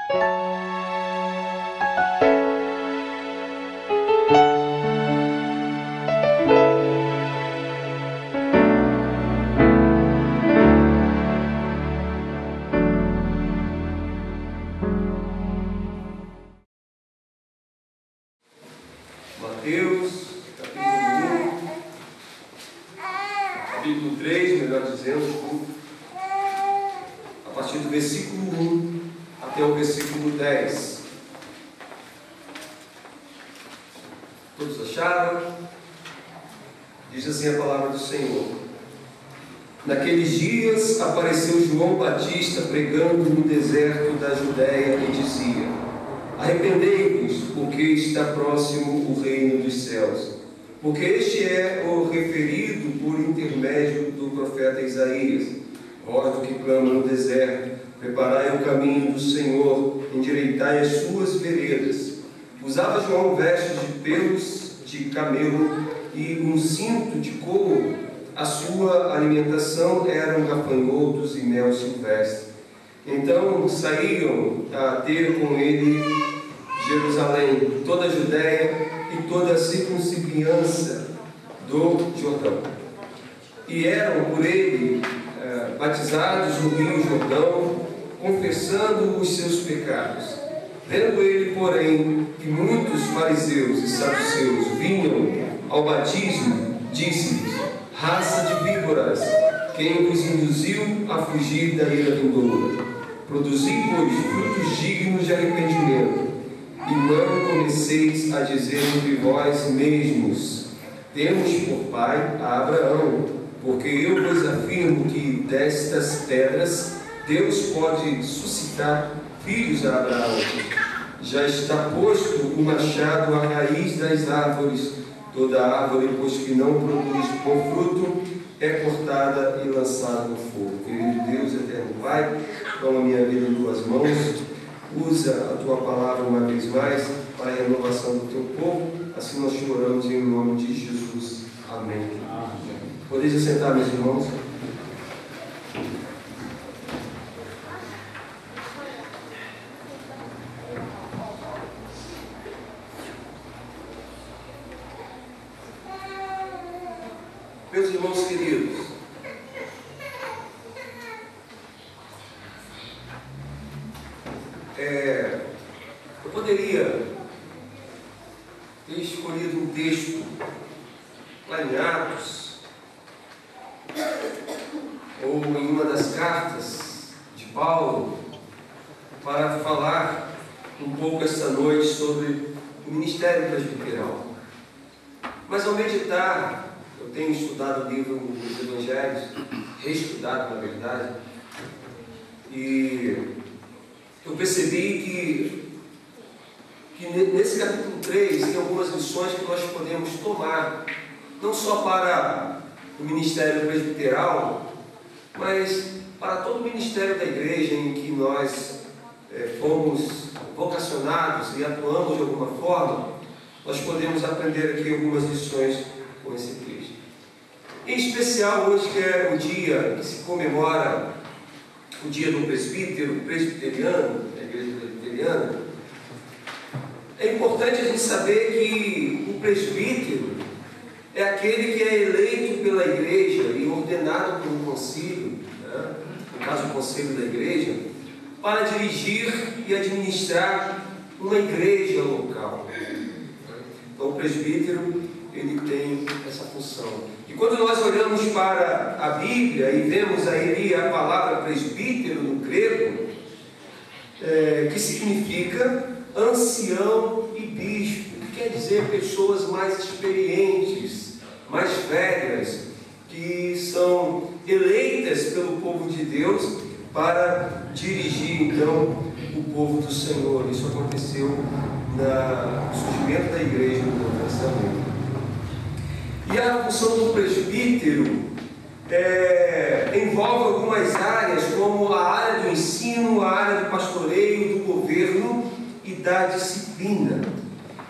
Mateus, capítulo 3, melhor dizendo, a partir do versículo 1 até o versículo 10. Todos acharam? Diz assim a palavra do Senhor. Naqueles dias apareceu João Batista pregando no deserto da Judéia e dizia: arrependei-vos, porque está próximo o reino dos céus. Porque este é o referido por intermédio do profeta Isaías. Vós do que clama no deserto, preparai o caminho do Senhor, endireitai as suas veredas. Usava João vestes de pelos de camelo e um cinto de couro. A sua alimentação eram gafanhotos e mel silvestre. Então saíram a ter com ele Jerusalém, toda a Judéia e toda a circunvizinhança do Jordão. E eram por ele batizados no rio Jordão, confessando os seus pecados. Vendo ele, porém, que muitos fariseus e saduceus vinham ao batismo, disse-lhes: raça de víboras, quem vos induziu a fugir da ira vindoura? Produzi, pois, frutos dignos de arrependimento, e não comeceis a dizer entre vós mesmos: temos por pai a Abraão, porque eu vos afirmo que destas pedras Deus pode suscitar filhos a Abraão. Já está posto o machado à raiz das árvores. Toda árvore, pois que não produz bom fruto, é cortada e lançada no fogo. Querido Deus, eterno Pai, toma minha vida em tuas mãos, usa a tua palavra uma vez mais para a renovação do teu povo. Assim nós te oramos em nome de Jesus. Amém. Podeis assentar, meus irmãos? Meus irmãos queridos, eu poderia ter escolhido um texto lá em Atos, ou em uma das cartas de Paulo, para falar um pouco esta noite sobre o ministério presbiteral. Mas ao meditar, eu tenho estudado o livro dos Evangelhos, reestudado na verdade, e eu percebi que nesse capítulo 3 tem algumas lições que nós podemos tomar, não só para o ministério presbiteral, mas para todo o ministério da igreja em que nós fomos vocacionados e atuamos de alguma forma. Nós podemos aprender aqui algumas lições com esse texto. Em especial hoje, que é o dia que se comemora o dia do presbítero presbiteriano, da igreja presbiteriana, é importante a gente saber que o presbítero é aquele que é eleito pela igreja e ordenado por um concílio, né? No caso o conselho da igreja, para dirigir e administrar uma igreja local. Então o presbítero, ele tem essa função. E quando nós olhamos para a Bíblia e vemos aí a palavra presbítero no grego, que significa ancião e bispo, que quer dizer pessoas mais experientes, mais velhas, que são eleitas pelo povo de Deus para dirigir então o povo do Senhor. Isso aconteceu no surgimento da igreja no Novo Testamento. E a função do presbítero envolve algumas áreas, como a área do ensino, a área do pastoreio, do governo e da disciplina.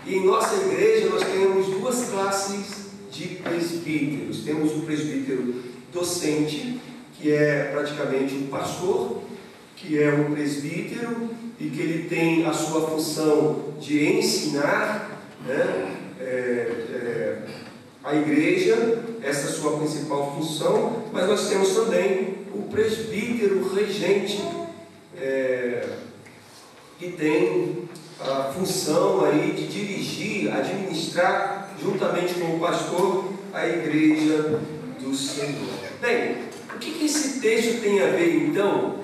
E em nossa igreja nós temos duas classes de presbíteros. Temos o presbítero docente, que é praticamente um pastor, que é o presbítero e que ele tem a sua função de ensinar, né, a igreja, essa é a sua principal função, mas nós temos também o presbítero regente, que tem a função aí de dirigir, administrar, juntamente com o pastor, a igreja do Senhor. Bem, o que esse texto tem a ver, então,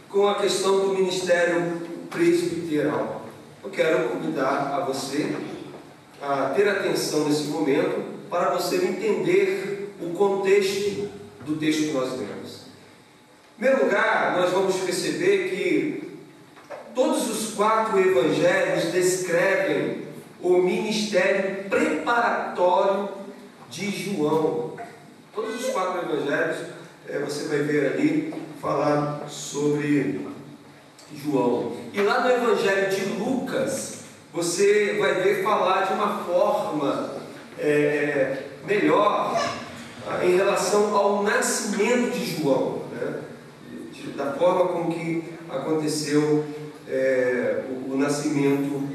com a questão do ministério presbiteral? Eu quero convidar a você a ter atenção nesse momento para você entender o contexto do texto que nós lemos. Em primeiro lugar, nós vamos perceber que todos os 4 evangelhos descrevem o ministério preparatório de João. Todos os 4 evangelhos, você vai ver ali, falar sobre João. E lá no evangelho de Lucas, você vai ver falar de uma forma melhor em relação ao nascimento de João, né? Da forma como que aconteceu o nascimento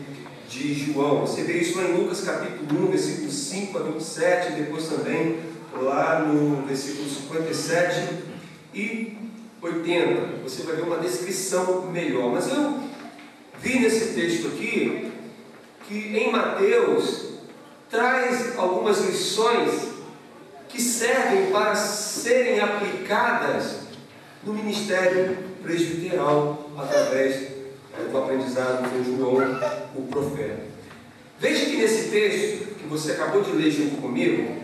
de João. Você vê isso lá em Lucas capítulo 1, versículos 5 a 27, depois também lá no versículo 57 e 80. Você vai ver uma descrição melhor. Mas eu vi nesse texto aqui que em Mateus traz algumas lições que servem para serem aplicadas no ministério presbiteral através do aprendizado com João, o profeta. Veja que nesse texto que você acabou de ler junto comigo,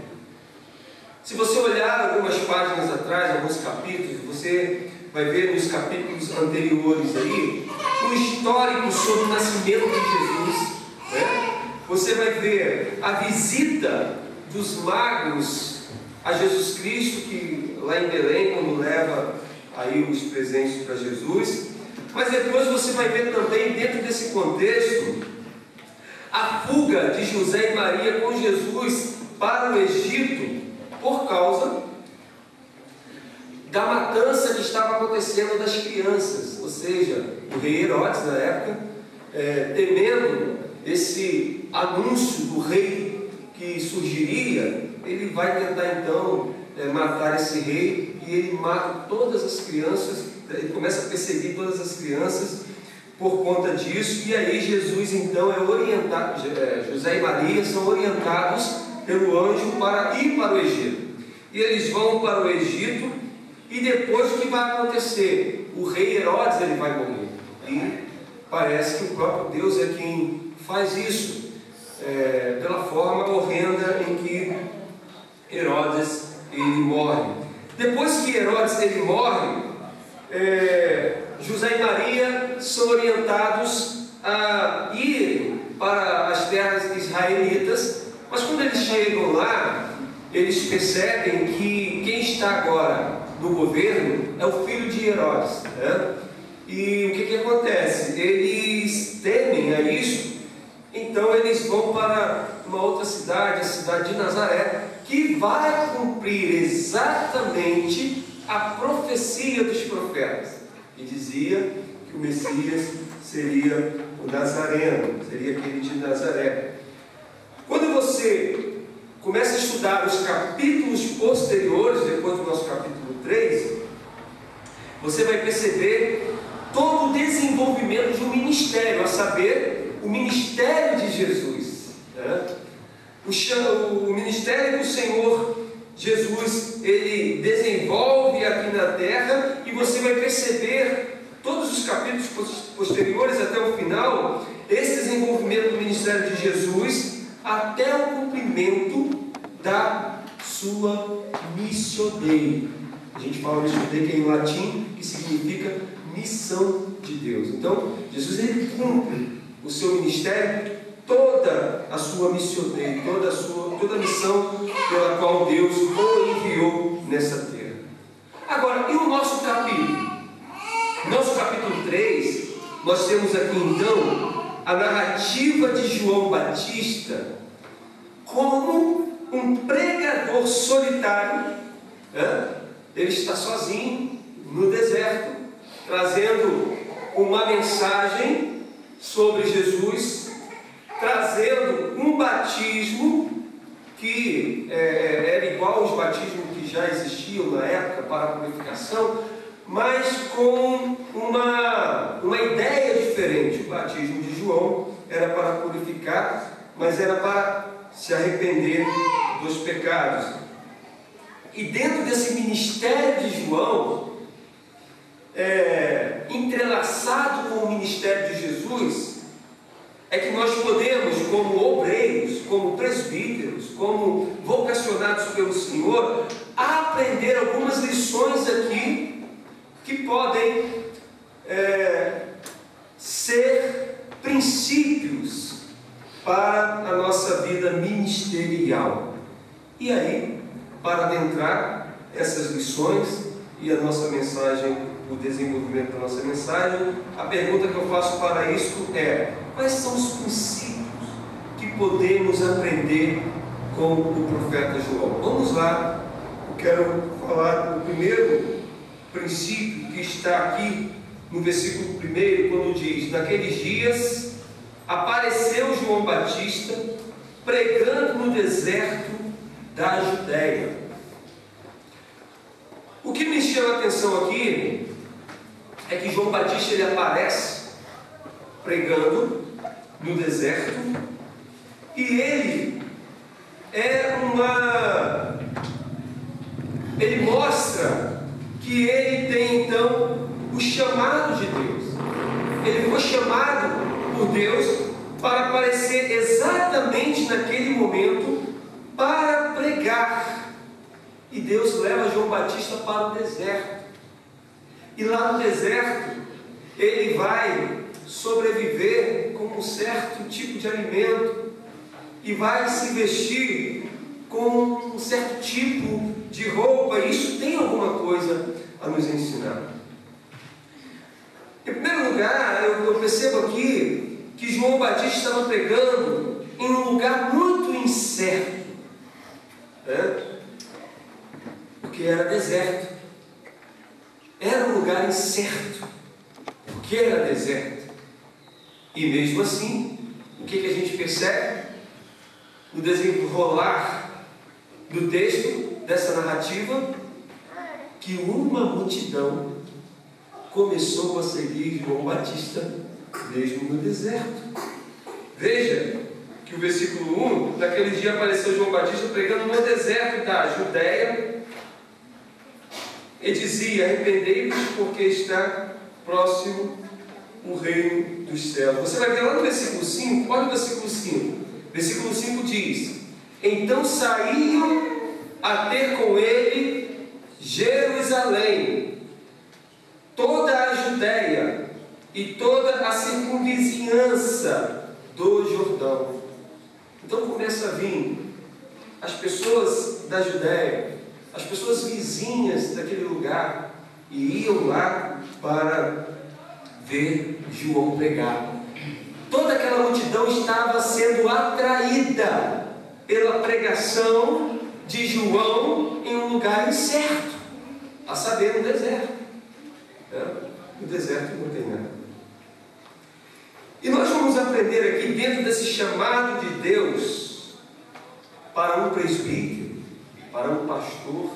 se você olhar algumas páginas atrás, alguns capítulos, você vai ver nos capítulos anteriores aí um histórico sobre o nascimento de Jesus, né? Você vai ver a visita dos magos a Jesus Cristo, que lá em Belém, quando leva aí os presentes para Jesus. Mas depois você vai ver também, dentro desse contexto, a fuga de José e Maria com Jesus para o Egito por causa da matança que estava acontecendo das crianças. Ou seja, o rei Herodes, na época, temendo esse anúncio do rei que surgiria, ele vai tentar então matar esse rei, e ele mata todas as crianças. Ele começa a perseguir todas as crianças por conta disso, e aí Jesus então é orientado, José e Maria são orientados pelo anjo para ir para o Egito. E eles vão para o Egito, e depois o que vai acontecer? O rei Herodes ele vai morrer. E parece que o próprio Deus é quem faz isso, pela forma horrenda em que Herodes ele morre. Depois que Herodes ele morre, José e Maria são orientados a ir para as terras israelitas, mas quando eles chegam lá, eles percebem que quem está agora no governo é o filho de Herodes, né? E o que acontece? Eles temem a isso, então eles vão para uma outra cidade, a cidade de Nazaré, que vai cumprir exatamente a profecia dos profetas, que dizia que o Messias seria o Nazareno, seria aquele de Nazaré. Quando você começa a estudar os capítulos posteriores, depois do nosso capítulo 3, você vai perceber todo o desenvolvimento de um ministério, a saber, o ministério de Jesus, né? O ministério do Senhor Jesus, ele desenvolve aqui na terra, e você vai perceber todos os capítulos posteriores até o final, esse desenvolvimento do ministério de Jesus até o cumprimento da sua missio Dei. A gente fala missio Dei, que é em latim, que significa missão de Deus. Então, Jesus ele cumpre o seu ministério, toda a sua missio Dei, toda a missão pela qual Deus o enviou nessa terra. Agora, e o nosso capítulo? Nosso capítulo 3, nós temos aqui então a narrativa de João Batista como um pregador solitário, né? Ele está sozinho no deserto, trazendo uma mensagem sobre Jesus, trazendo um batismo que era igual aos batismos que já existiam na época para a purificação, mas com uma ideia diferente. O batismo de João era para purificar, mas era para se arrepender dos pecados. E dentro desse ministério de João, entrelaçado com o ministério de Jesus, é que nós podemos, como obreiros, como presbíteros, como vocacionados pelo Senhor, aprender algumas lições aqui que podem ser princípios para a nossa vida ministerial. E aí, para adentrar essas lições e a nossa mensagem, o desenvolvimento da nossa mensagem, a pergunta que eu faço para isso é: quais são os princípios que podemos aprender com o profeta João? Vamos lá, eu quero falar do primeiro princípio que está aqui no versículo 1, quando diz: naqueles dias apareceu João Batista pregando no deserto da Judéia. O que me chama a atenção aqui é que João Batista ele aparece pregando no deserto, e ele ele mostra que ele tem então o chamado de Deus. Ele foi chamado por Deus para aparecer exatamente naquele momento para pregar. E Deus leva João Batista para o deserto. E lá no deserto, ele vai sobreviver com um certo tipo de alimento e vai se vestir com um certo tipo de roupa. E isso tem alguma coisa a nos ensinar. Em primeiro lugar, eu percebo aqui que João Batista estava pregando em um lugar muito incerto, porque era deserto. Era um lugar incerto, porque era deserto. E mesmo assim, o que a gente percebe? No desenrolar do texto, dessa narrativa, que uma multidão começou a seguir João Batista mesmo no deserto. Veja que o versículo 1, naquele dia apareceu João Batista pregando no deserto da Judéia, e dizia: arrependei-vos, porque está próximo o reino dos céus. Você vai ver lá no versículo 5, olha o versículo 5. Versículo 5 diz: então saíam a ter com ele Jerusalém, toda a Judéia e toda a circunvizinhança do Jordão. Então começa a vir as pessoas da Judéia, as pessoas vizinhas daquele lugar, e iam lá para ver João pregar. Toda aquela multidão estava sendo atraída pela pregação de João em um lugar incerto, a saber, no deserto. No deserto não tem nada. E nós vamos aprender aqui, dentro desse chamado de Deus para um presbítero, para um pastor,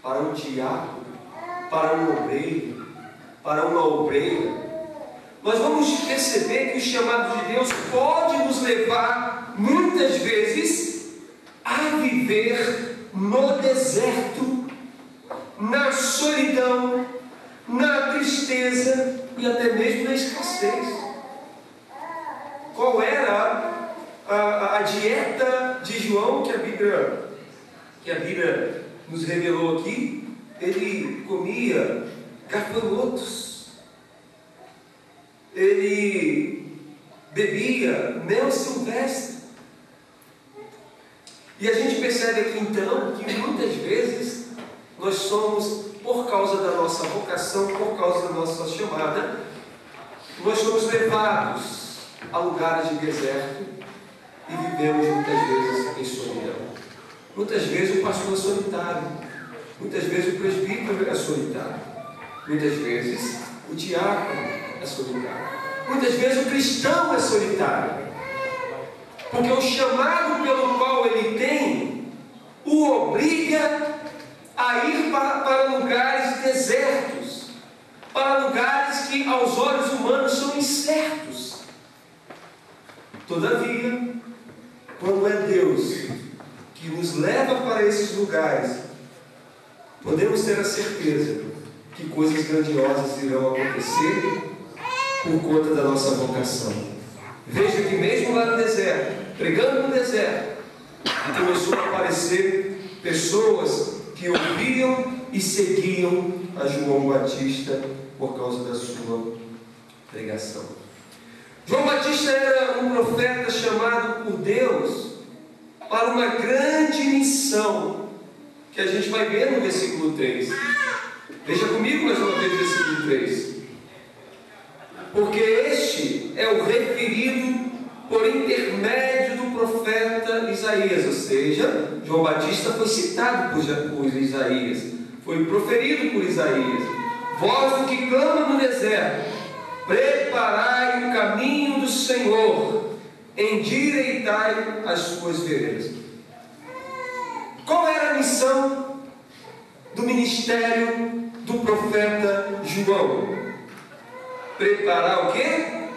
para um diácono, para um obreiro, para uma obreira, nós vamos perceber que o chamado de Deus pode nos levar, muitas vezes, a viver no deserto, na solidão, na tristeza e até mesmo na escassez. Qual era a dieta de João que a Bíblia nos revelou aqui? Ele comia gafanhotos, ele bebia mel silvestre. E a gente percebe aqui então que muitas vezes nós somos, por causa da nossa vocação, por causa da nossa chamada, nós somos levados a lugares de deserto e vivemos muitas vezes em solidão. Muitas vezes o pastor é solitário, muitas vezes o presbítero é solitário, muitas vezes o diácono é é solitário. Muitas vezes o cristão é solitário, porque o chamado pelo qual ele tem o obriga a ir para lugares desertos, para lugares que aos olhos humanos são incertos. Todavia, quando é Deus que nos leva para esses lugares, podemos ter a certeza que coisas grandiosas irão acontecer por conta da nossa vocação. Veja que mesmo lá no deserto, pregando no deserto, começou a aparecer pessoas que ouviam e seguiam a João Batista por causa da sua pregação. João Batista era um profeta chamado por Deus para uma grande missão, que a gente vai ver no versículo 3. Veja comigo mais uma vez o versículo 3. Porque este é o referido por intermédio do profeta Isaías, ou seja, João Batista foi citado por Isaías, foi proferido por Isaías: voz do que clama no deserto, preparai o caminho do Senhor, endireitai as suas veredas. Qual era a missão do ministério do profeta João? Preparar o quê?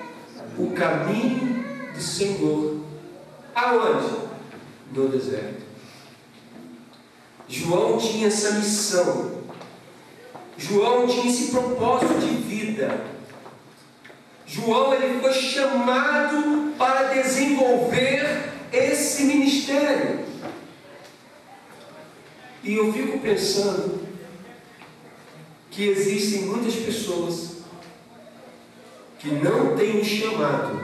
O caminho do Senhor. Aonde? No deserto. João tinha essa missão. João tinha esse propósito de vida. João, ele foi chamado para desenvolver esse ministério. E eu fico pensando que existem muitas pessoas que não têm um chamado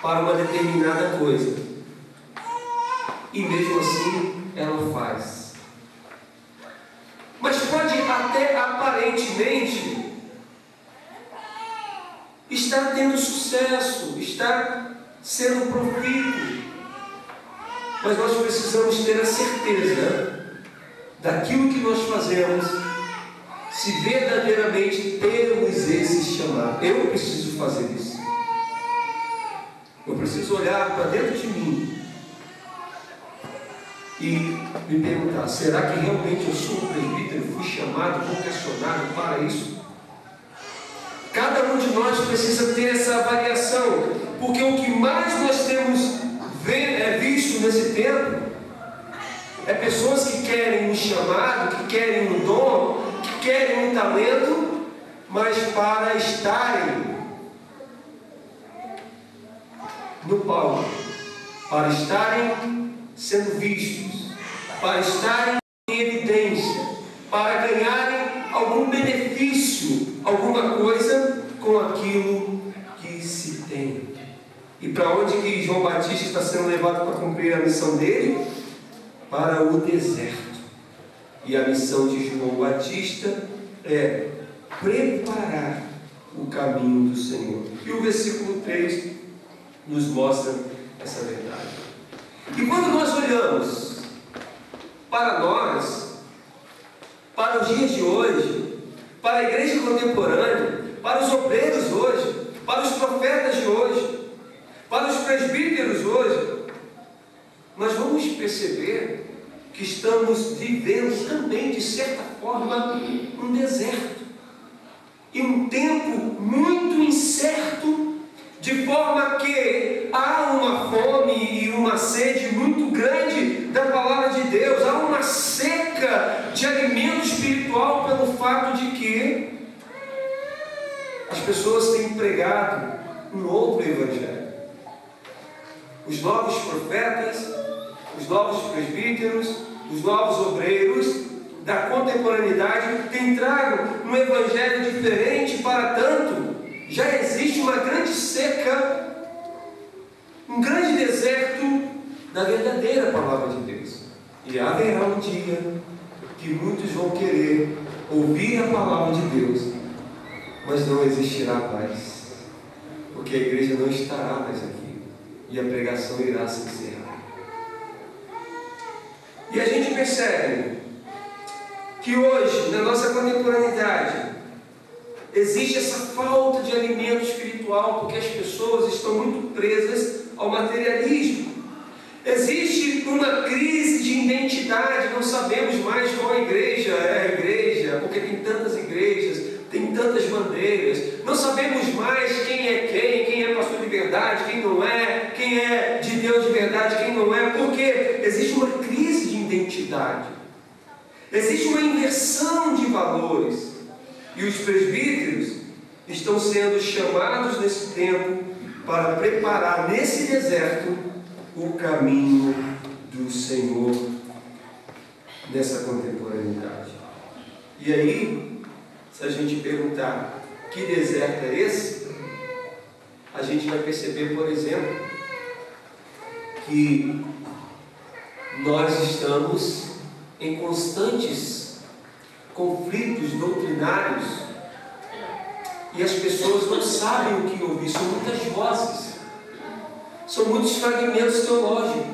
para uma determinada coisa, e mesmo assim ela faz. Mas pode até aparentemente estar tendo sucesso, estar sendo profícuo, mas nós precisamos ter a certeza daquilo que nós fazemos, se verdadeiramente temos esse chamado. Eu preciso fazer isso. Eu preciso olhar para dentro de mim e me perguntar: será que realmente eu sou um presbítero? Fui chamado, vocacionado para isso? Cada um de nós precisa ter essa avaliação, porque o que mais nós temos visto nesse tempo é pessoas que querem um chamado, que querem um dom, que querem um talento, mas para estarem no palco, para estarem sendo vistos, para estarem em evidência, para ganharem algum benefício, alguma coisa com aquilo que se tem. E para onde que João Batista está sendo levado para cumprir a missão dele? Para o deserto. E a missão de João Batista é preparar o caminho do Senhor. E o versículo 3 nos mostra essa verdade. E quando nós olhamos para nós, para os dias de hoje, para a igreja contemporânea, para os obreiros hoje, para os profetas de hoje, para os presbíteros hoje, nós vamos perceber que estamos vivendo também, de certa forma, um deserto. E um tempo muito incerto, de forma que há uma fome e uma sede muito grande da palavra de Deus, há uma seca de alimento espiritual pelo fato de que as pessoas têm pregado um outro evangelho. Os novos profetas, os novos presbíteros, os novos obreiros da contemporaneidade têm trago um evangelho diferente. Para tanto, já existe uma grande seca, um grande deserto da verdadeira palavra de Deus. E haverá um dia que muitos vão querer ouvir a palavra de Deus, mas não existirá mais, porque a igreja não estará mais aqui e a pregação irá se encerrar. E a gente percebe que hoje, na nossa contemporaneidade, existe essa falta de alimento espiritual, porque as pessoas estão muito presas ao materialismo. Existe uma crise de identidade, não sabemos mais qual igreja é a igreja, porque tem tantas igrejas, tem tantas bandeiras, não sabemos mais quem é pastor de verdade, quem não é, quem é de Deus de verdade, quem não é, porque existe uma crise de identidade, existe uma inversão de valores, e os presbíteros estão sendo chamados nesse tempo para preparar nesse deserto o caminho do Senhor nessa contemporaneidade. E aí, se a gente perguntar que deserto é esse, a gente vai perceber, por exemplo, que nós estamos em constantes conflitos doutrinários e as pessoas não sabem o que ouvir, são muitas vozes. São muitos fragmentos teológicos.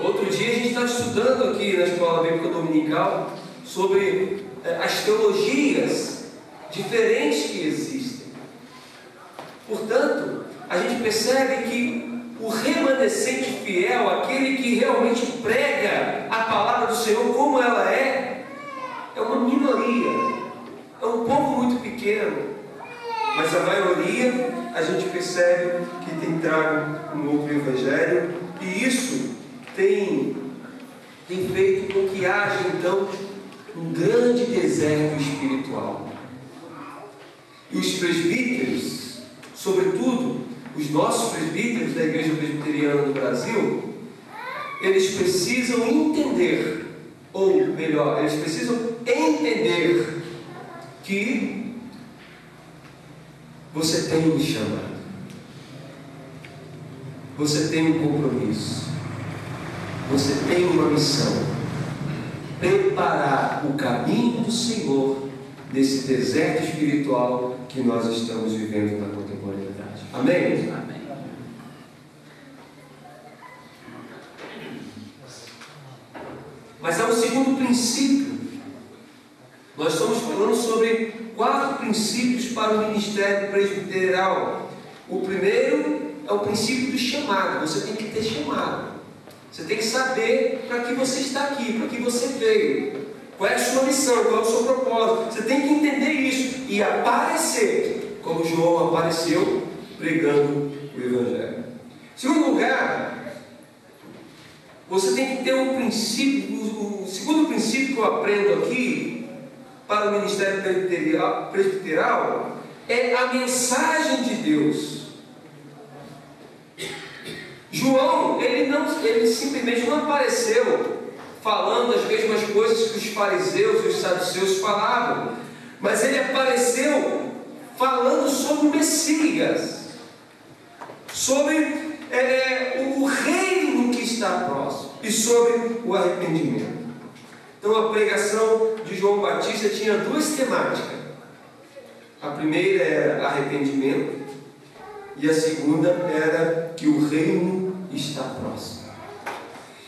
Outro dia a gente estava estudando aqui na Escola Bíblica Dominical sobre as teologias diferentes que existem. Portanto, a gente percebe que o remanescente fiel, aquele que realmente prega a palavra do Senhor como ela é uma minoria, é um povo muito pequeno. Mas a maioria, a gente percebe que tem trago um outro evangelho, e isso tem feito com que haja, então, um grande deserto espiritual. E os presbíteros, sobretudo os nossos presbíteros da Igreja Presbiteriana do Brasil, eles precisam entender, ou melhor, eles precisam entender que você tem um chamado, você tem um compromisso, você tem uma missão: preparar o caminho do Senhor nesse deserto espiritual que nós estamos vivendo na contemporaneidade. Amém? Amém. Mas há um segundo princípio. Nós estamos falando sobre 4 princípios para o ministério presbiteral. O primeiro é o princípio do chamado. Você tem que ter chamado. Você tem que saber para que você está aqui, para que você veio. Qual é a sua missão, qual é o seu propósito. Você tem que entender isso e aparecer, como João apareceu pregando o Evangelho. Em segundo lugar, você tem que ter um princípio. O segundo princípio que eu aprendo aqui para o ministério presbiteral é a mensagem de Deus. João, ele simplesmente não apareceu falando as mesmas coisas que os fariseus e os saduceus falavam, mas ele apareceu falando sobre o Messias, sobre o reino que está próximo e sobre o arrependimento. Então a pregação de João Batista tinha 2 temáticas. A primeira era arrependimento e a segunda era que o reino está próximo.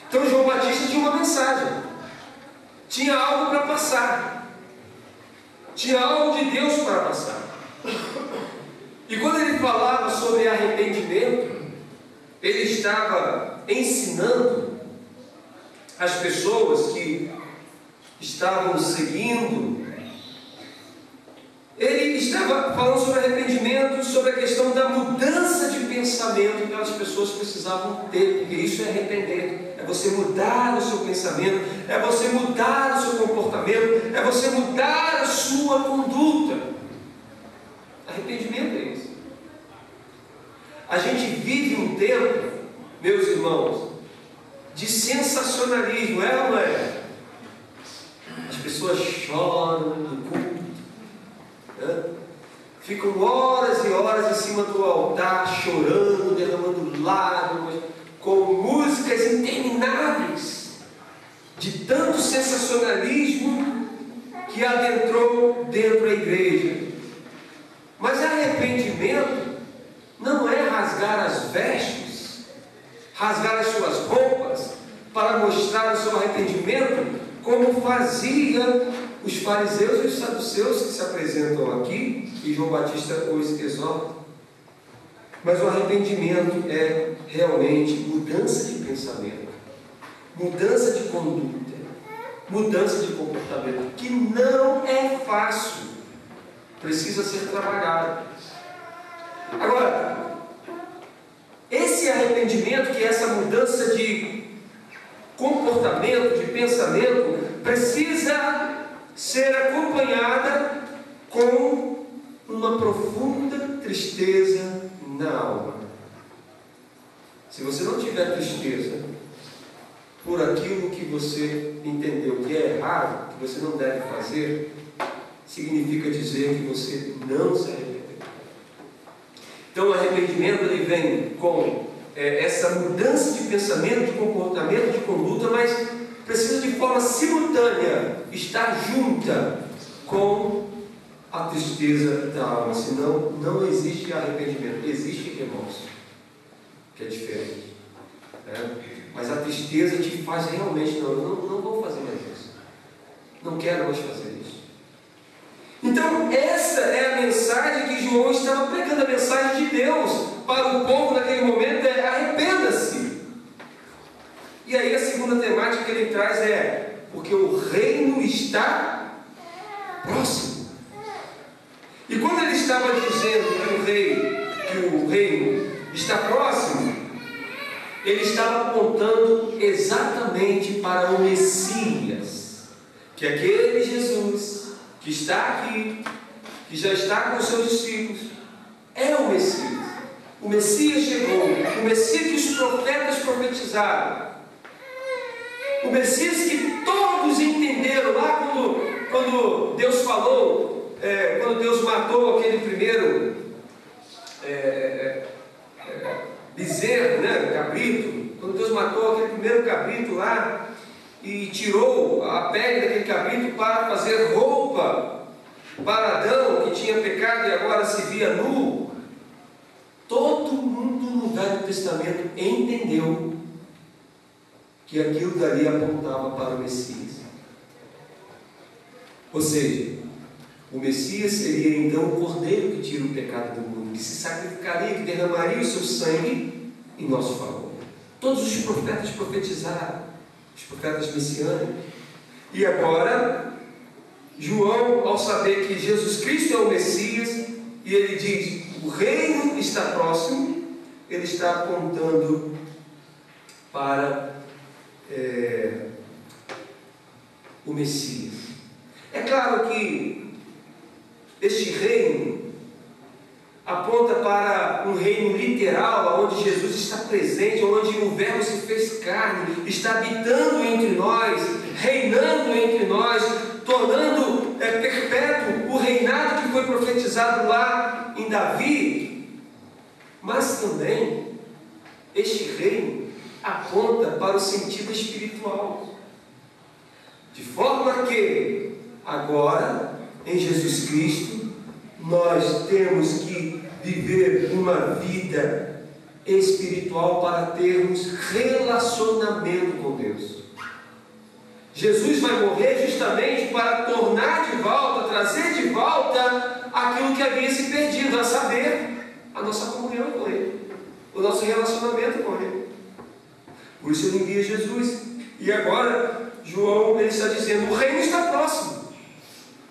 Então João Batista tinha uma mensagem, tinha algo para passar, tinha algo de Deus para passar. E quando ele falava sobre arrependimento, ele estava ensinando as pessoas que estavam seguindo. Ele estava falando sobre arrependimento, sobre a questão da mudança de pensamento que aquelas pessoas precisavam ter, porque isso é arrepender, é você mudar o seu pensamento, é você mudar o seu comportamento, é você mudar a sua conduta. Arrependimento é isso. A gente vive um tempo, meus irmãos, de sensacionalismo, é ou não é? As pessoas choram no culto, ficam horas e horas em cima do altar, chorando, derramando lágrimas, com músicas intermináveis, de tanto sensacionalismo que adentrou dentro da igreja. Mas arrependimento não é rasgar as vestes, rasgar as suas roupas para mostrar o seu arrependimento, como fazia os fariseus e os saduceus que se apresentam aqui, e João Batista os exorta. Mas o arrependimento é realmente mudança de pensamento, mudança de conduta, mudança de comportamento, que não é fácil, precisa ser trabalhado. Agora, esse arrependimento, que é essa mudança de comportamento, de pensamento, precisa ser acompanhada com uma profunda tristeza na alma. Se você não tiver tristeza por aquilo que você entendeu que é errado, que você não deve fazer, significa dizer que você não se arrependeu. Então o arrependimento ele vem com essa mudança de pensamento, de comportamento, de conduta, mas precisa de forma simultânea estar junta com a tristeza da alma, senão não existe arrependimento, existe remorso, que é diferente, né? Mas a tristeza te faz realmente, não vou fazer mais isso, não quero mais fazer isso. Então essa é a mensagem que João estava pregando, a mensagem de Deus para o povo naquele momento é: arrependa-se. E aí a segunda temática que ele traz é: porque o reino está próximo. E quando ele estava dizendo que o reino está próximo, ele estava apontando exatamente para o Messias, que aquele Jesus que está aqui, que já está com os seus discípulos, é o Messias. O Messias chegou, o Messias que os profetas profetizaram, o Messias que todos entenderam lá quando Deus falou, quando Deus matou aquele primeiro bezerro, né, cabrito, quando Deus matou aquele primeiro cabrito lá e tirou a pele daquele cabrito para fazer roupa para Adão, que tinha pecado e agora se via nu. Todo mundo no Velho Testamento entendeu que aquilo dali apontava para o Messias. Ou seja, o Messias seria então o Cordeiro que tira o pecado do mundo, que se sacrificaria, que derramaria o seu sangue em nosso favor. Todos os profetas profetizaram, os profetas messiânicos. E agora, João, ao saber que Jesus Cristo é o Messias, e ele diz: o reino está próximo, ele está apontando para o Messias. É claro que este reino aponta para um reino literal, onde Jesus está presente, onde o Verbo se fez carne, está habitando entre nós, reinando entre nós, tornando perpétuo o reinado que foi profetizado lá em Davi. Mas também este reino aponta para o sentido espiritual, de forma que agora em Jesus Cristo nós temos que viver uma vida espiritual para termos relacionamento com Deus. Jesus vai morrer justamente para tornar de volta, trazer de volta aquilo que havia se perdido, a saber, a nossa comunhão com Ele, o nosso relacionamento com Ele. Por isso ele envia Jesus. E agora João ele está dizendo: o reino está próximo,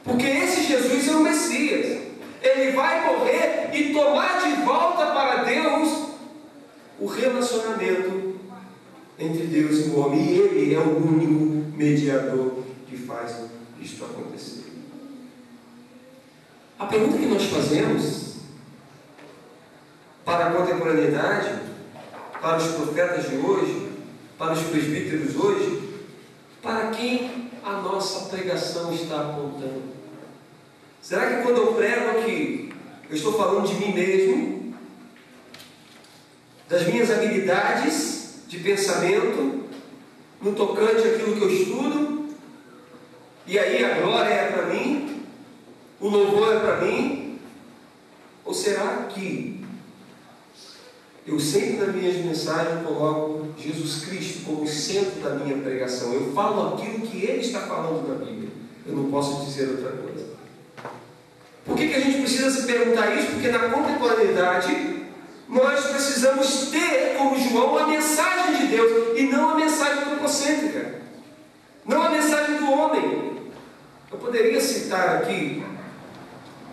porque esse Jesus é o Messias. Ele vai morrer e tomar de volta para Deus o relacionamento entre Deus e o homem. E Ele é o único mediador que faz isto acontecer. A pergunta que nós fazemos para a contemporaneidade, para os profetas de hoje, para os presbíteros hoje: para quem a nossa pregação está apontando? Será que quando eu prego aqui, eu estou falando de mim mesmo, das minhas habilidades de pensamento, no tocante àquilo que eu estudo, e aí a glória é para mim, o louvor é para mim? Ou será que eu sempre nas minhas mensagens coloco Jesus Cristo como centro da minha pregação? Eu falo aquilo que Ele está falando na Bíblia. eu não posso dizer outra coisa. Por que a gente precisa se perguntar isso? Porque na contemporaneidade nós precisamos ter, como João, a mensagem de Deus e não a mensagem antropocêntrica, não a mensagem do homem. Eu poderia citar aqui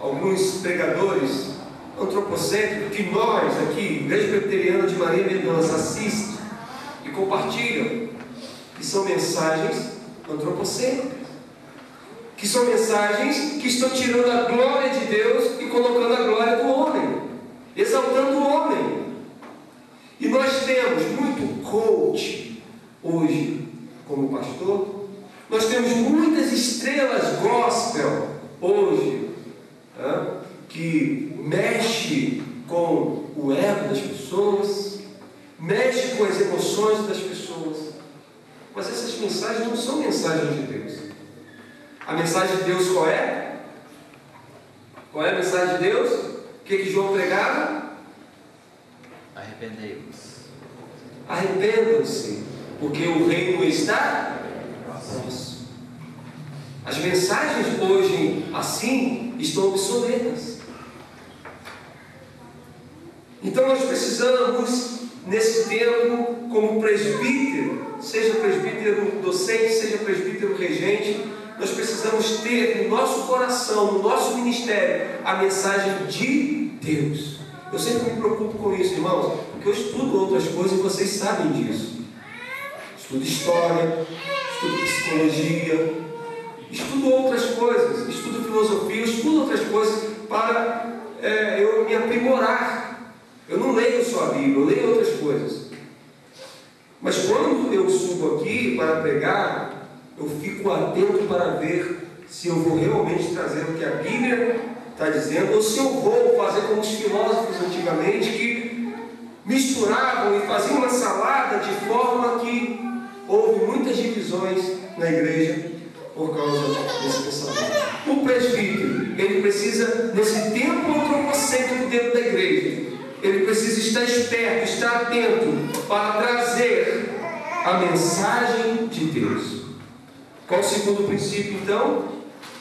alguns pregadores antropocêntricos que nós aqui, Igreja Presbiteriana de Maria Mendonça, assiste e compartilham, que são mensagens antropocêntricas, que são mensagens que estão tirando a glória de Deus e colocando a glória do homem, exaltando o homem. E nós temos muito coach hoje como pastor, nós temos muitas estrelas gospel hoje, que mexe com o ego das pessoas, mexe com as emoções das pessoas, mas essas mensagens não são mensagens de Deus. A mensagem de Deus qual é? Qual é a mensagem de Deus? O que João pregava? Arrependei-vos. Arrependam-se, porque o reino está próximo. As mensagens hoje assim estão obsoletas. Então nós precisamos, nesse tempo, como presbítero, seja presbítero docente, seja presbítero regente, nós precisamos ter no nosso coração, no nosso ministério, a mensagem de Deus. Eu sempre me preocupo com isso, irmãos, porque eu estudo outras coisas e vocês sabem disso. Estudo história, estudo psicologia, estudo outras coisas, estudo filosofia, estudo outras coisas para eu me aprimorar. Eu não leio só a Bíblia, eu leio outras coisas. Mas quando eu subo aqui para pregar, eu fico atento para ver se eu vou realmente trazer o que a Bíblia está dizendo, ou se eu vou fazer como os filósofos antigamente, que misturavam e faziam uma salada de forma que houve muitas divisões na igreja por causa desse pensamento. O presbítero, ele precisa, nesse tempo antropocêntrico dentro da igreja, ele precisa estar esperto, estar atento para trazer a mensagem de Deus. Qual o segundo princípio, então,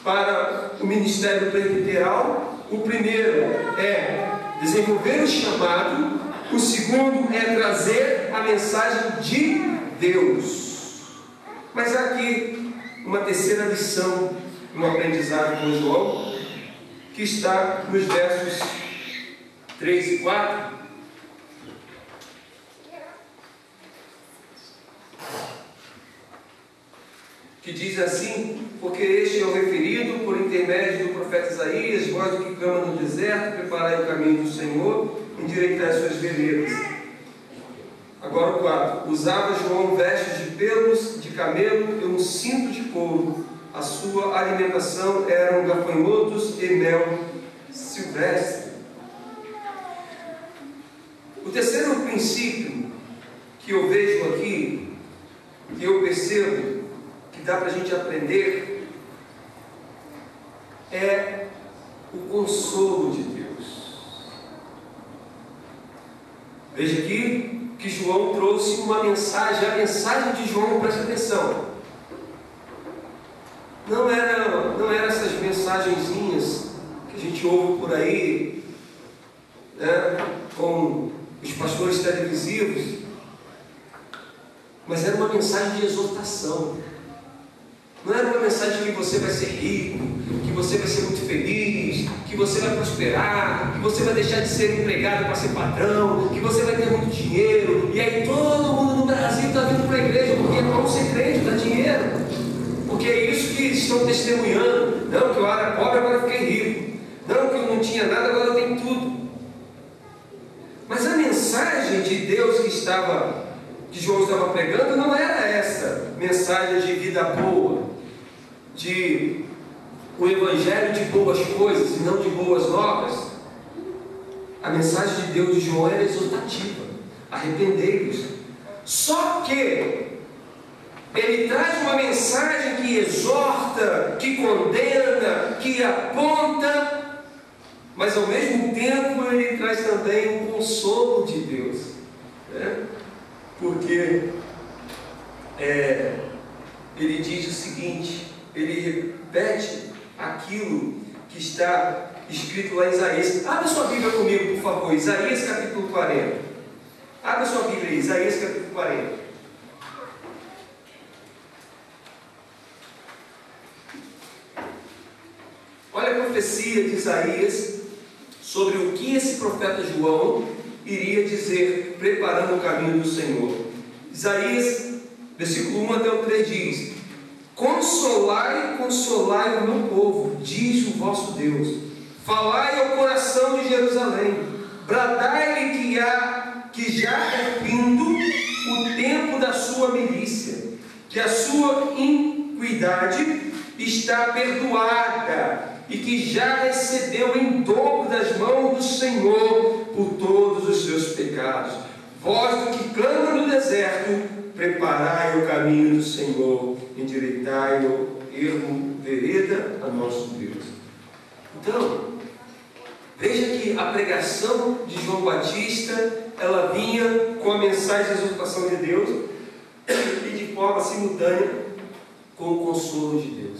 para o ministério presbiteral? O primeiro é desenvolver o chamado, o segundo é trazer a mensagem de Deus. Mas há aqui uma terceira lição, um aprendizado com João, que está nos versos 3 e 4. Que diz assim: porque este é o referido por intermédio do profeta Isaías, voz do que clama no deserto, preparai o caminho do Senhor, endireitai as suas veredas. Agora o 4. Usava João vestes de pelos de camelo e um cinto de couro. A sua alimentação eram gafanhotos e mel silvestre. O terceiro princípio que eu vejo aqui, que eu percebo que dá para a gente aprender, é o consolo de Deus. Veja aqui que João trouxe uma mensagem. A mensagem de João, presta atenção, não era essas mensagenzinhas que a gente ouve por aí, né, com os pastores televisivos, mas era uma mensagem de exortação. Não era uma mensagem que você vai ser rico, que você vai ser muito feliz, que você vai prosperar, que você vai deixar de ser empregado para ser patrão, que você vai ter muito dinheiro, e aí todo mundo no Brasil está vindo para a igreja, porque não ser crente dá dinheiro, porque é isso que estão testemunhando. Não, que eu era pobre, agora eu fiquei rico. Não, que eu não tinha nada, agora eu tenho tudo. Mas a mensagem de Deus que João estava pregando não era essa mensagem de vida boa, de o evangelho de boas coisas e não de boas novas. A mensagem de Deus de João era exortativa: arrependei-vos. Só que ele traz uma mensagem que exorta, que condena, que aponta, mas ao mesmo tempo ele traz também um consolo de Deus, né? Porque ele diz o seguinte, ele repete aquilo que está escrito lá em Isaías. Abra sua Bíblia comigo, por favor, Isaías capítulo 40. Abra sua Bíblia aí, Isaías capítulo 40. Olha a profecia de Isaías sobre o que esse profeta João iria dizer, preparando o caminho do Senhor. Isaías, versículo 1 até o 3 diz: Consolai, consolai o meu povo, diz o vosso Deus. Falai ao coração de Jerusalém, bradai-lhe que já é findo o tempo da sua milícia, que a sua iniquidade está perdoada, e que já recebeu em dobro das mãos do Senhor por todos os seus pecados. Vós do que clama no deserto, preparai o caminho do Senhor, endireitai o ermo vereda a nosso Deus. Então, veja que a pregação de João Batista, ela vinha com a mensagem de exortação de Deus e de forma simultânea com o consolo de Deus.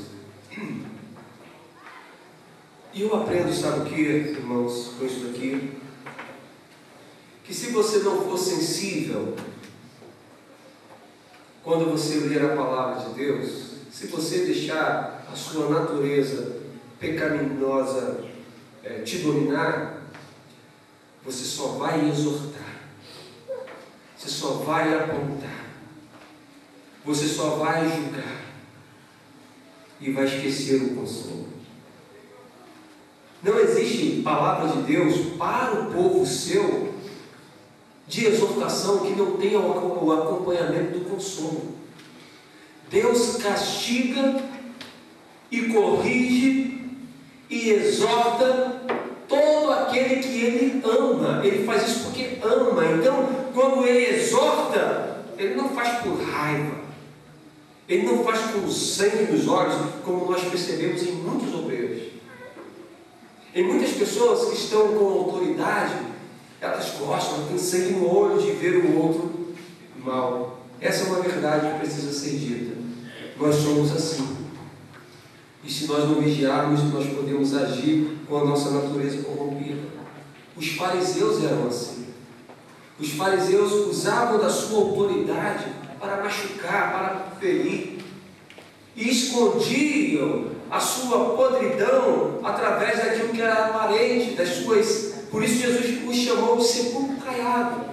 E eu aprendo, sabe o que, irmãos, com isso aqui? Que se você não for sensível quando você ler a palavra de Deus, se você deixar a sua natureza pecaminosa te dominar, você só vai exortar, você só vai apontar, você só vai julgar e vai esquecer o consolo. Não existe palavra de Deus para o povo seu de exortação que não tenha o acompanhamento do consolo. Deus castiga e corrige e exorta todo aquele que Ele ama. Ele faz isso porque ama. Então, quando Ele exorta, Ele não faz por raiva, Ele não faz com sangue nos olhos, como nós percebemos em muitos obreiros. Em muitas pessoas que estão com autoridade, elas gostam, têm sangue no olho de ver o outro mal. Essa é uma verdade que precisa ser dita. Nós somos assim. E se nós não vigiarmos, nós podemos agir com a nossa natureza corrompida. Os fariseus eram assim. Os fariseus usavam da sua autoridade para machucar, para ferir. E escondiam a sua podridão através daquilo que era aparente, das suas... Por isso Jesus os chamou de sepulcro caiado,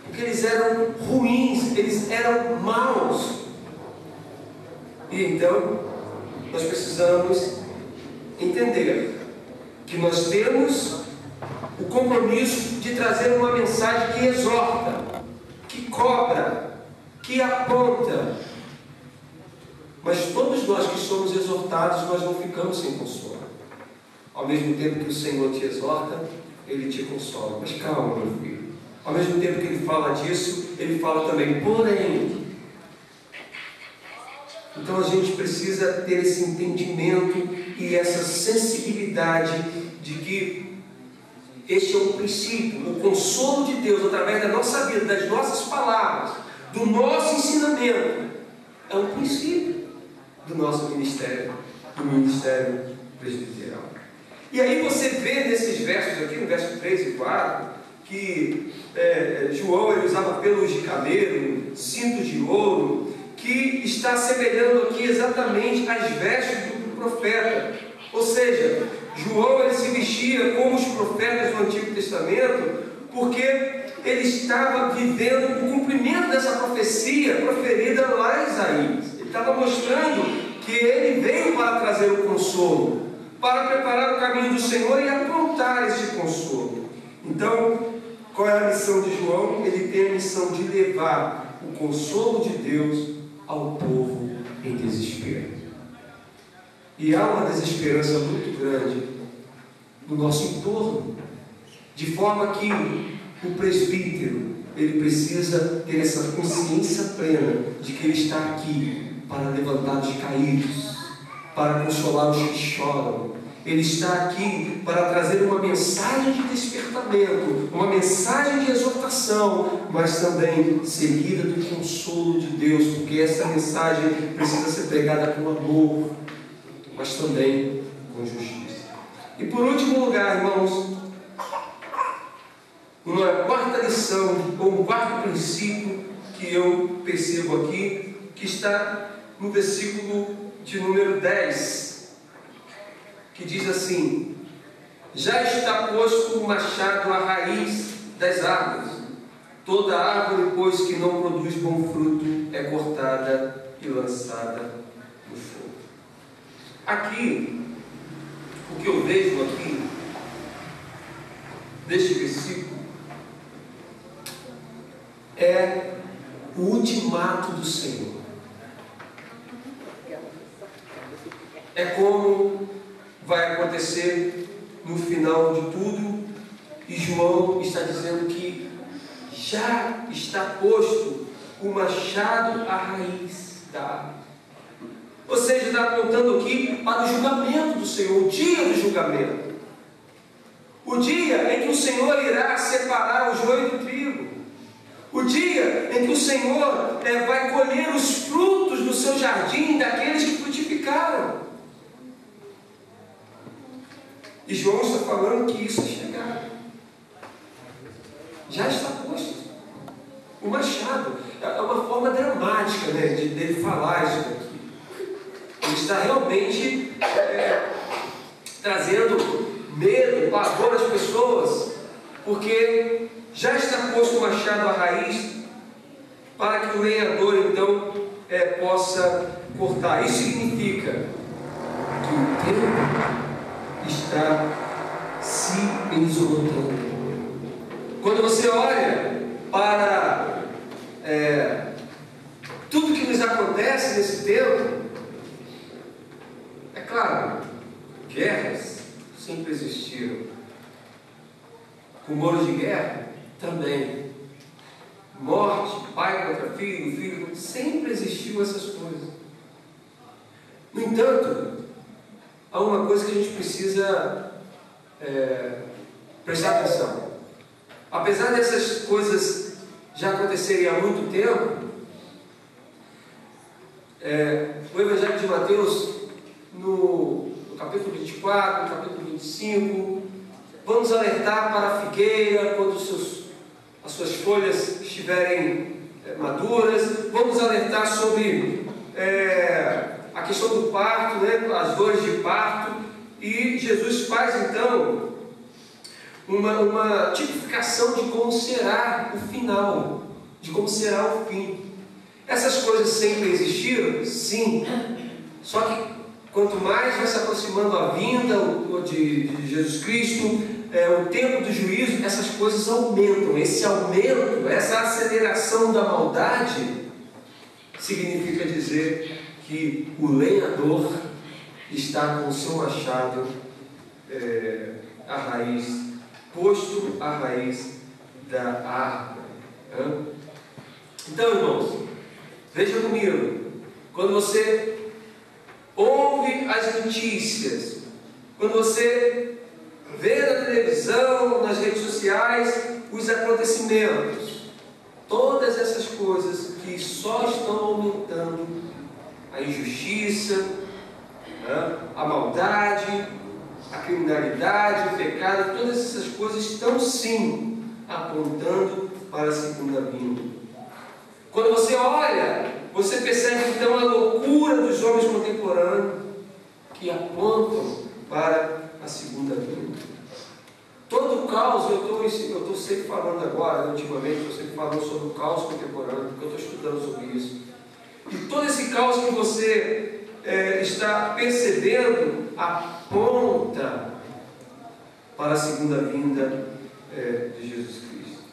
porque eles eram ruins, eles eram maus. E então nós precisamos entender que nós temos o compromisso de trazer uma mensagem que exorta, que cobra, que aponta. Mas todos nós que somos exortados, nós não ficamos sem consolo. Ao mesmo tempo que o Senhor te exorta, Ele te consola. Mas calma, meu filho. Ao mesmo tempo que Ele fala disso, Ele fala também, porém. Então a gente precisa ter esse entendimento e essa sensibilidade de que este é um princípio, o consolo de Deus através da nossa vida, das nossas palavras, do nosso ensinamento, é um princípio do nosso ministério, do ministério presbiteral. E aí você vê nesses versos aqui, no verso 3 e 4, que João ele usava pelos de camelo, cintos de ouro, que está assemelhando aqui exatamente as vestes do profeta. Ou seja, João ele se vestia como os profetas do Antigo Testamento, porque ele estava vivendo o cumprimento dessa profecia proferida lá em Isaías. Ele estava mostrando que ele veio para trazer o consolo, para preparar o caminho do Senhor e apontar esse consolo. Então, qual é a missão de João? Ele tem a missão de levar o consolo de Deus ao povo em desespero. E há uma desesperança muito grande no nosso entorno, de forma que o presbítero ele precisa ter essa consciência plena de que ele está aqui para levantar os caídos, para consolar os que choram. Ele está aqui para trazer uma mensagem de despertamento, uma mensagem de exortação, mas também seguida do consolo de Deus, porque essa mensagem precisa ser pregada com amor, mas também com justiça. E por último lugar, irmãos, uma quarta lição, ou um quarto princípio que eu percebo aqui, que está no versículo de número 10, que diz assim: já está posto o machado à raiz das árvores. Toda árvore, pois, que não produz bom fruto, é cortada e lançada no fogo. Aqui, o que eu vejo aqui, neste versículo, é o ultimato do Senhor. É como vai acontecer no final de tudo, e João está dizendo que já está posto o machado à raiz da árvore. Ou seja, está apontando aqui para o julgamento do Senhor, o dia do julgamento. O dia em que o Senhor irá separar o joio do trigo. O dia em que o Senhor vai colher os frutos do seu jardim daqueles que frutificaram. E João está falando que isso é chegado. Já está posto. O machado é uma forma dramática, né, dele falar isso aqui. Ele está realmente trazendo medo, pavor às pessoas, porque já está posto o machado à raiz para que o lenhador então possa cortar. Isso significa que o tempo está se esgotando. Quando você olha para tudo que nos acontece nesse tempo, é claro, guerras sempre existiram, rumores de guerra também, morte, pai contra filho, filho, sempre existiu essas coisas. No entanto, há uma coisa que a gente precisa prestar atenção. Apesar dessas coisas já acontecerem há muito tempo, o Evangelho de Mateus, no capítulo 24, no capítulo 25, vamos alertar para a figueira quando as suas folhas estiverem maduras, vamos alertar sobre a questão do parto, né, as dores de parto, e Jesus faz então uma tipificação de como será o final, de como será o fim. Essas coisas sempre existiram? Sim. Só que quanto mais vai se aproximando a vinda de Jesus Cristo, o tempo do juízo, essas coisas aumentam. Esse aumento, essa aceleração da maldade, significa dizer que o lenhador está com o seu machado à raiz, posto à raiz da árvore. Então, irmãos, veja comigo, quando você ouve as notícias, quando você vê na televisão, nas redes sociais, os acontecimentos, todas essas coisas que só estão aumentando a injustiça, a maldade, a criminalidade, o pecado, todas essas coisas estão sim apontando para a segunda vinda. Quando você olha, você percebe então a loucura dos homens contemporâneos que apontam para a segunda vinda. Todo o caos, eu estou sempre falando agora, ultimamente, eu sempre falando sobre o caos contemporâneo, porque eu estou estudando sobre isso. E todo esse caos que você está percebendo aponta para a segunda vinda de Jesus Cristo.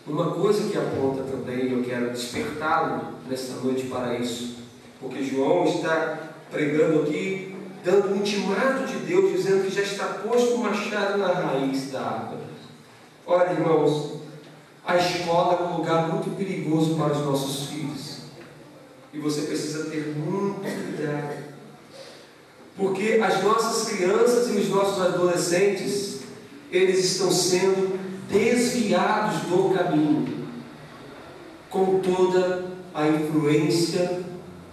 Uma coisa que aponta também, eu quero despertá-lo nesta noite para isso, porque João está pregando aqui, dando um ultimato de Deus, dizendo que já está posto o machado na raiz da árvore. Olha, irmãos, a escola é um lugar muito perigoso para os nossos filhos. E você precisa ter muito cuidado, porque as nossas crianças e os nossos adolescentes, eles estão sendo desviados do caminho, com toda a influência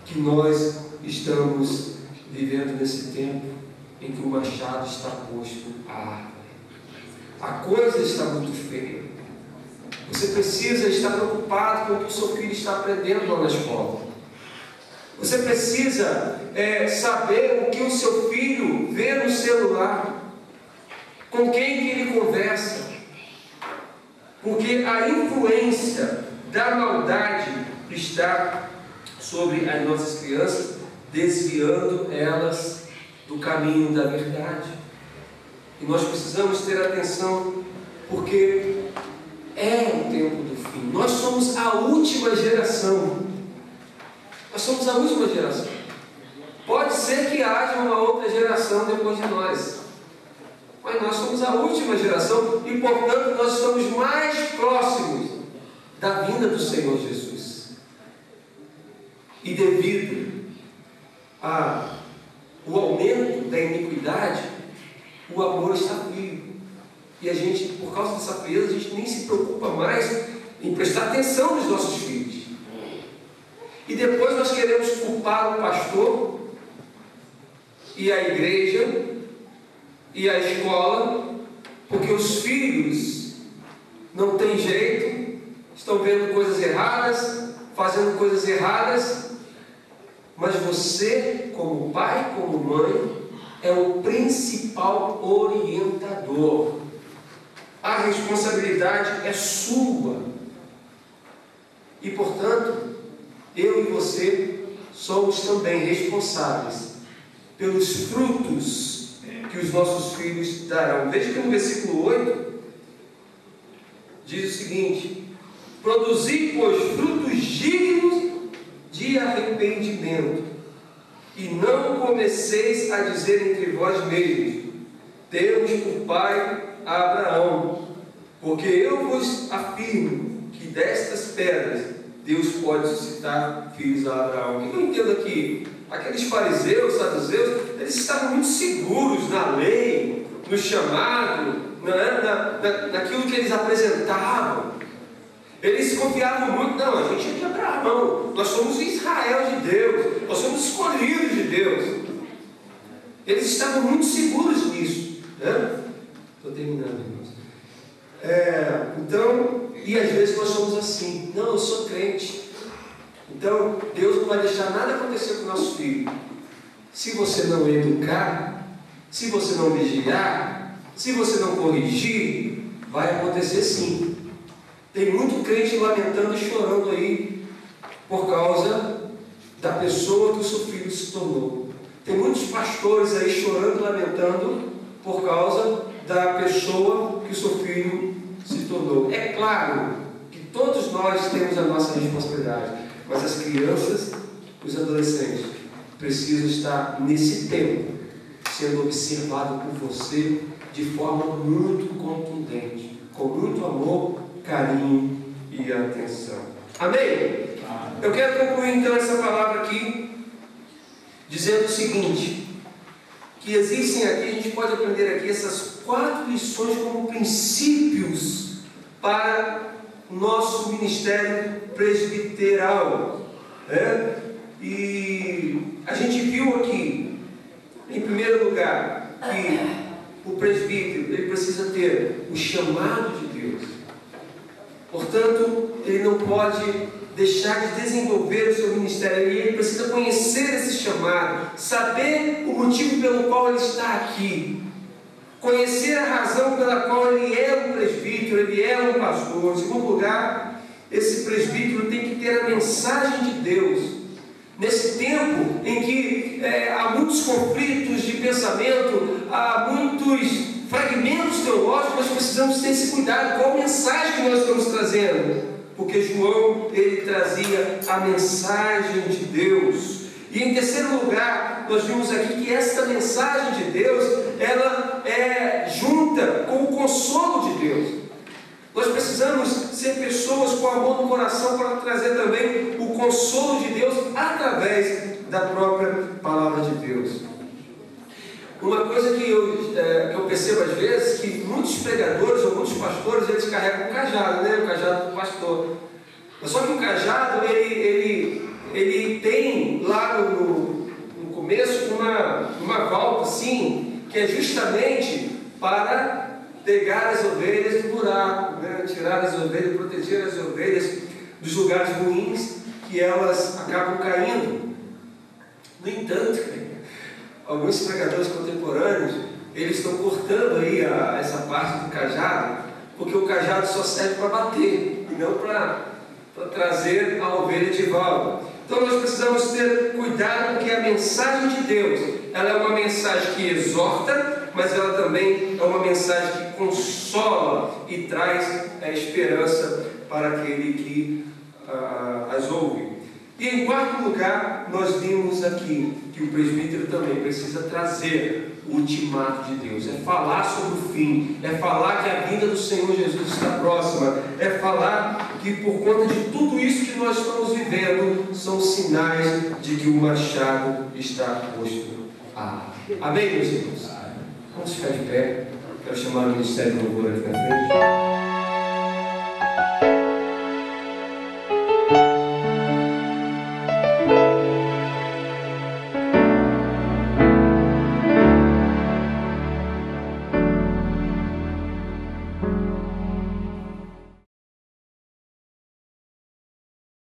que nós estamos vivendo nesse tempo em que o machado está posto à árvore. A coisa está muito feia. Você precisa estar preocupado com o que o seu filho está aprendendo lá na escola. Você precisa saber o que o seu filho vê no celular, com quem que ele conversa, porque a influência da maldade está sobre as nossas crianças, desviando elas do caminho da verdade. E nós precisamos ter atenção, porque é o tempo do fim. Nós somos a última geração. Nós somos a última geração. Pode ser que haja uma outra geração depois de nós, mas nós somos a última geração e, portanto, nós estamos mais próximos da vinda do Senhor Jesus. E devido ao aumento da iniquidade, o amor está frio. E a gente, por causa dessa frieza, a gente nem se preocupa mais em prestar atenção nos nossos filhos. E depois nós queremos culpar o pastor e a igreja e a escola, porque os filhos não têm jeito, estão vendo coisas erradas, fazendo coisas erradas, mas você, como pai, como mãe, é o principal orientador. A responsabilidade é sua. E, portanto, eu e você somos também responsáveis pelos frutos que os nossos filhos darão. Veja que no versículo 8 diz o seguinte: produzi, pois, frutos dignos de arrependimento, e não comeceis a dizer entre vós mesmos: temos por pai a Abraão, porque eu vos afirmo que destas pedras Deus pode suscitar filhos a Abraão. O que eu entendo aqui? Aqueles fariseus, saduceus, eles estavam muito seguros na lei, no chamado, naquilo que eles apresentavam. Eles confiavam muito. Não, a gente é de Abraão, nós somos Israel de Deus, nós somos escolhidos de Deus. Eles estavam muito seguros nisso, né? Estou terminando, irmãos. Então, e às vezes nós somos assim: não, eu sou crente, então Deus não vai deixar nada acontecer com o nosso filho. Se você não educar, se você não vigiar, se você não corrigir, vai acontecer sim. Tem muito crente lamentando e chorando aí por causa da pessoa que o seu filho se tornou. Tem muitos pastores aí chorando e lamentando por causa da pessoa que o seu filho se tornou. É claro que todos nós temos a nossa responsabilidade, mas as crianças, os adolescentes, precisam estar nesse tempo sendo observados por você de forma muito contundente, com muito amor, carinho e atenção. Amém? Eu quero concluir então essa palavra aqui dizendo o seguinte: que existem aqui, a gente pode aprender aqui essas 4 lições como princípios para o nosso ministério presbiteral, né? E a gente viu aqui, em primeiro lugar, que o presbítero ele precisa ter o chamado de Deus. Portanto, ele não pode deixar de desenvolver o seu ministério. Ele precisa conhecer esse chamado, saber o motivo pelo qual ele está aqui, conhecer a razão pela qual ele é um presbítero, ele é um pastor. Em segundo lugar, esse presbítero tem que ter a mensagem de Deus. Nesse tempo em que há muitos conflitos de pensamento, há muitos fragmentos teológicos, nós precisamos ter esse cuidado. Qual mensagem que nós estamos trazendo? Porque João, ele trazia a mensagem de Deus. E em terceiro lugar, nós vimos aqui que esta mensagem de Deus, ela é junta com o consolo de Deus. Nós precisamos ser pessoas com amor no coração para trazer também o consolo de Deus através da própria palavra de Deus. Uma coisa que eu percebo às vezes, que muitos pregadores ou muitos pastores, eles carregam o cajado, né? O cajado do pastor. Mas só que o cajado, ele tem lá no começo que é justamente para pegar as ovelhas do buraco, né? Tirar as ovelhas, proteger as ovelhas dos lugares ruins que elas acabam caindo. No entanto, alguns pregadores contemporâneos, eles estão cortando aí essa parte do cajado, porque o cajado só serve para bater, e não para trazer a ovelha de volta. Então nós precisamos ter cuidado, porque a mensagem de Deus, ela é uma mensagem que exorta, mas ela também é uma mensagem que consola e traz a esperança para aquele que as ouve. E em quarto lugar, nós vimos aqui que o presbítero também precisa trazer o ultimato de Deus, é falar sobre o fim, é falar que a vinda do Senhor Jesus está próxima, é falar que por conta de tudo isso que nós estamos vivendo, são sinais de que o machado está posto. Amém, meus irmãos? Vamos ficar de pé. Quero chamar o Ministério do Louvor aqui na frente.